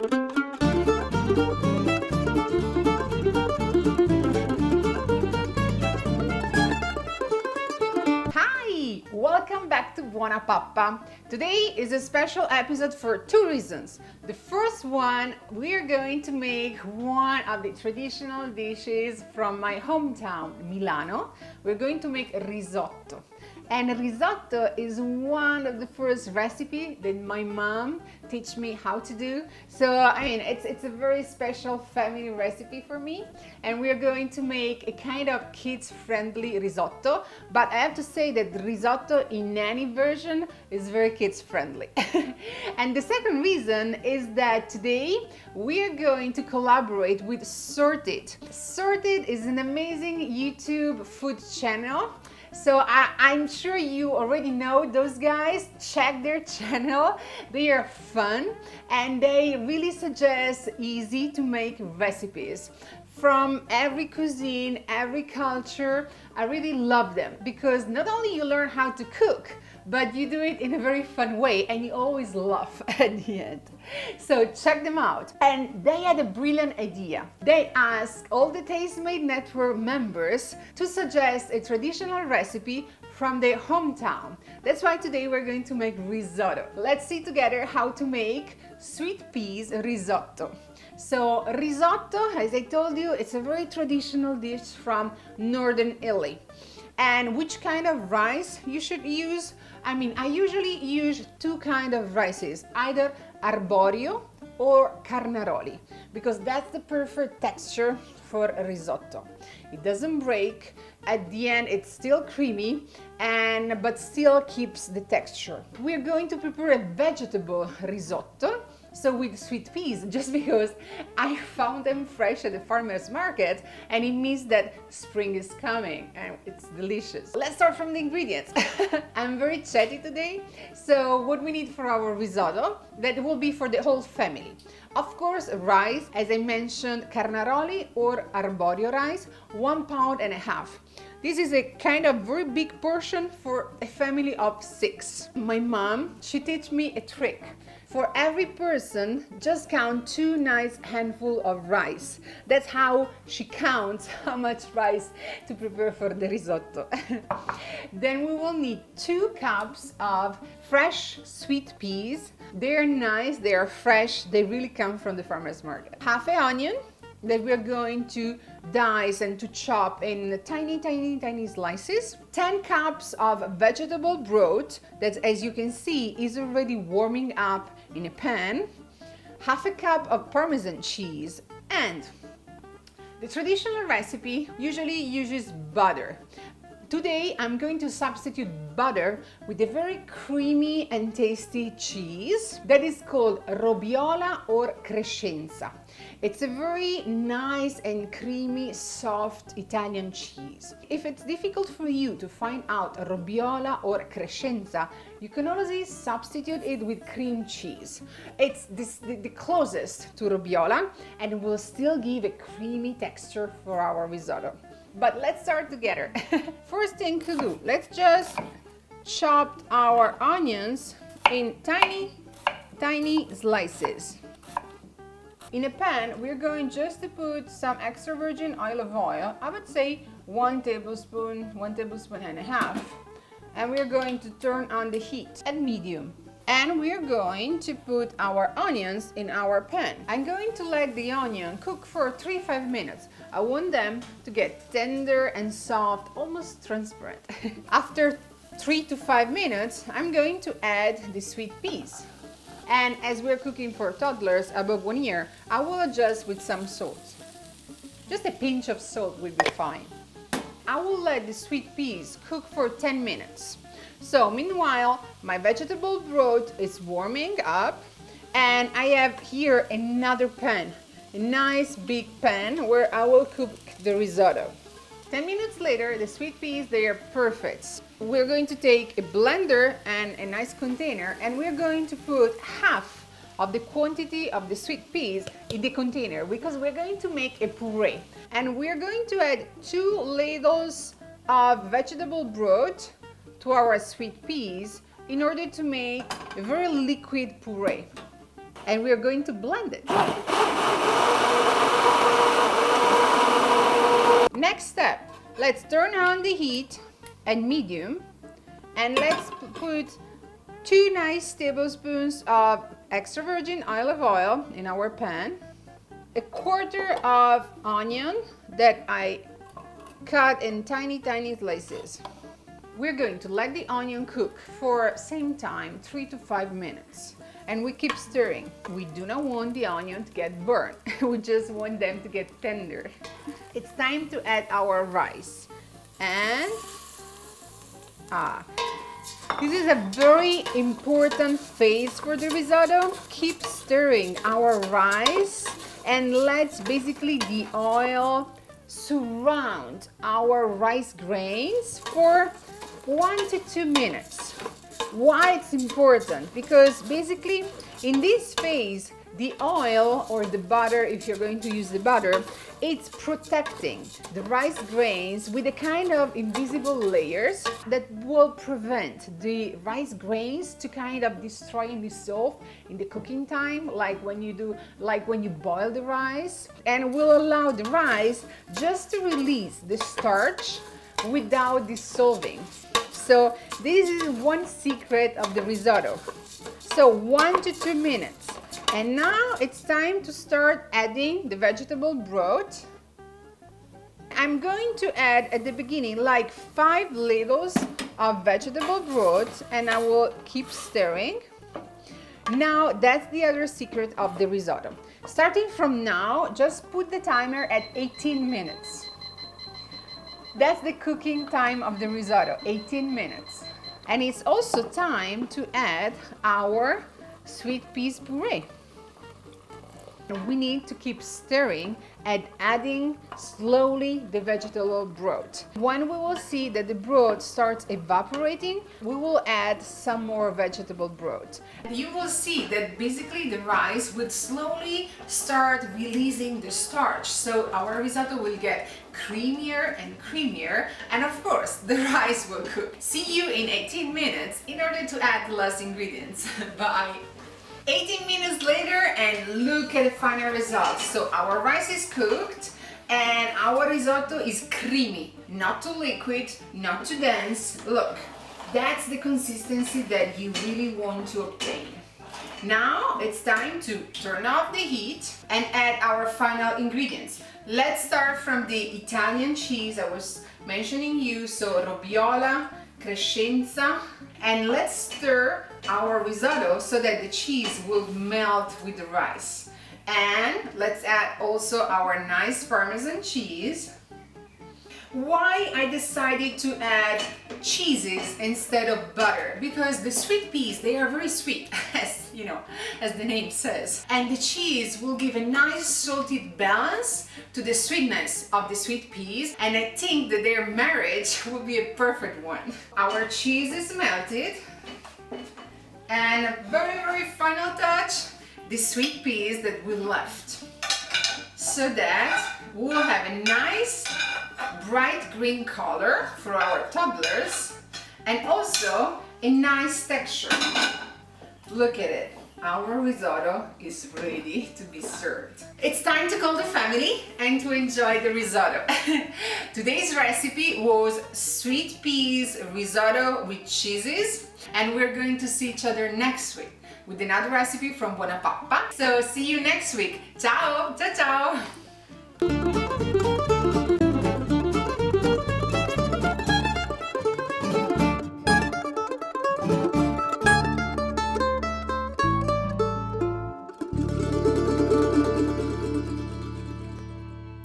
Hi! Welcome back to BuonaPappa. Today is a special episode for two reasons. The first one, we're going to make one of the traditional dishes from my hometown, Milano. We're going to make risotto. And risotto is one of the first recipes that my mom teach me how to do. So, it's a very special family recipe for me. And we're going to make a kind of kids-friendly risotto. But I have to say that the risotto in any version is very kids-friendly. And the second reason is that today we're going to collaborate with Sorted. Sorted is an amazing YouTube food channel. So I'm sure you already know those guys. Check their channel. They are fun and they really suggest easy to make recipes from every cuisine, every culture. I really love them because not only you learn how to cook, but you do it in a very fun way and you always laugh at the end. So check them out. And they had a brilliant idea. They asked all the Tastemade Network members to suggest a traditional recipe from their hometown. That's why today we're going to make risotto. Let's see together how to make sweet peas risotto. So risotto, as I told you, it's a very traditional dish from northern Italy. And which kind of rice you should use? I usually use two kinds of rices, either arborio or carnaroli, because that's the perfect texture for a risotto. It doesn't break. At the end, it's still creamy, but still keeps the texture. We're going to prepare a vegetable risotto. So with sweet peas, just because I found them fresh at the farmer's market and it means that spring is coming and it's delicious. Let's start from the ingredients. I'm very chatty today. So what we need for our risotto, that will be for the whole family. Of course, rice, as I mentioned, carnaroli or arborio rice, 1.5 pounds. This is a kind of very big portion for a family of 6. My mom, she taught me a trick. For every person, just count 2 nice handfuls of rice. That's how she counts how much rice to prepare for the risotto. Then we will need 2 cups of fresh sweet peas. They're nice, they are fresh, they really come from the farmer's market. Half an onion that we're going to dice and to chop in tiny slices. 10 cups of vegetable broth that, as you can see, is already warming up in a pan. Half a cup of Parmesan cheese, and the traditional recipe usually uses butter. Today I'm going to substitute butter with a very creamy and tasty cheese that is called Robiola or Crescenza. It's a very nice and creamy, soft Italian cheese. If it's difficult for you to find out Robiola or Crescenza, you can always substitute it with cream cheese. It's the closest to Robiola and it will still give a creamy texture for our risotto. But let's start together. First thing to do, let's just chop our onions in tiny slices. In a pan, we're going just to put some extra virgin olive oil. I would say 1 tablespoon and a half. And we're going to turn on the heat at medium. And we're going to put our onions in our pan. I'm going to let the onion cook for 3-5 minutes. I want them to get tender and soft, almost transparent. After 3 to 5 minutes, I'm going to add the sweet peas. And as we're cooking for toddlers above 1 year, I will adjust with some salt. Just a pinch of salt will be fine. I will let the sweet peas cook for 10 minutes. So meanwhile, my vegetable broth is warming up and I have here another pan, a nice big pan where I will cook the risotto. 10 minutes later, the sweet peas, they are perfect. We're going to take a blender and a nice container and we're going to put half of the quantity of the sweet peas in the container because we're going to make a puree. And we're going to add 2 ladles of vegetable broth to our sweet peas in order to make a very liquid puree. and we are going to blend it. Next step, let's turn on the heat and medium, and let's put 2 nice tablespoons of extra virgin olive oil in our pan, a quarter of onion that I cut in tiny slices. We're going to let the onion cook for same time, 3 to 5 minutes. And we keep stirring. We do not want the onion to get burnt. We just want them to get tender. It's time to add our rice. And this is a very important phase for the risotto. Keep stirring our rice and let basically the oil surround our rice grains for 1 to 2 minutes. Why it's important? Because basically in this phase, the oil or the butter, if you're going to use the butter, it's protecting the rice grains with a kind of invisible layers that will prevent the rice grains to kind of destroy and dissolve in the cooking time, like when you boil the rice, and will allow the rice just to release the starch without dissolving. So this is one secret of the risotto. So 1 to 2 minutes. And now it's time to start adding the vegetable broth. I'm going to add at the beginning like 5 ladles of vegetable broth, and I will keep stirring. Now that's the other secret of the risotto. Starting from now, just put the timer at 18 minutes. That's the cooking time of the risotto, 18 minutes. And it's also time to add our sweet peas puree. We need to keep stirring and adding slowly the vegetable broth. When we will see that the broth starts evaporating, we will add some more vegetable broth. You will see that basically the rice will slowly start releasing the starch, so our risotto will get creamier and creamier, and of course the rice will cook. See you in 18 minutes in order to add the last ingredients. Bye! 18 minutes later, and look at the final results. So our rice is cooked and our risotto is creamy, not too liquid, not too dense. Look, that's the consistency that you really want to obtain. Now it's time to turn off the heat and add our final ingredients. Let's start from the Italian cheese I was mentioning you, so Robiola, Crescenza, and let's stir our risotto so that the cheese will melt with the rice. And let's add also our nice Parmesan cheese. Why I decided to add cheeses instead of butter? Because the sweet peas, they are very sweet, as you know, as the name says. And the cheese will give a nice salty balance to the sweetness of the sweet peas, and I think that their marriage will be a perfect one. Our cheese is melted, and a very final touch, the sweet peas that we left, so that we'll have a nice bright green color for our toddlers and also a nice texture. Look at it. Our risotto is ready to be served. It's time to call the family and to enjoy the risotto. Today's recipe was sweet peas risotto with cheeses, and we're going to see each other next week with another recipe from BuonaPappa. So see you next week. Ciao! Ciao ciao!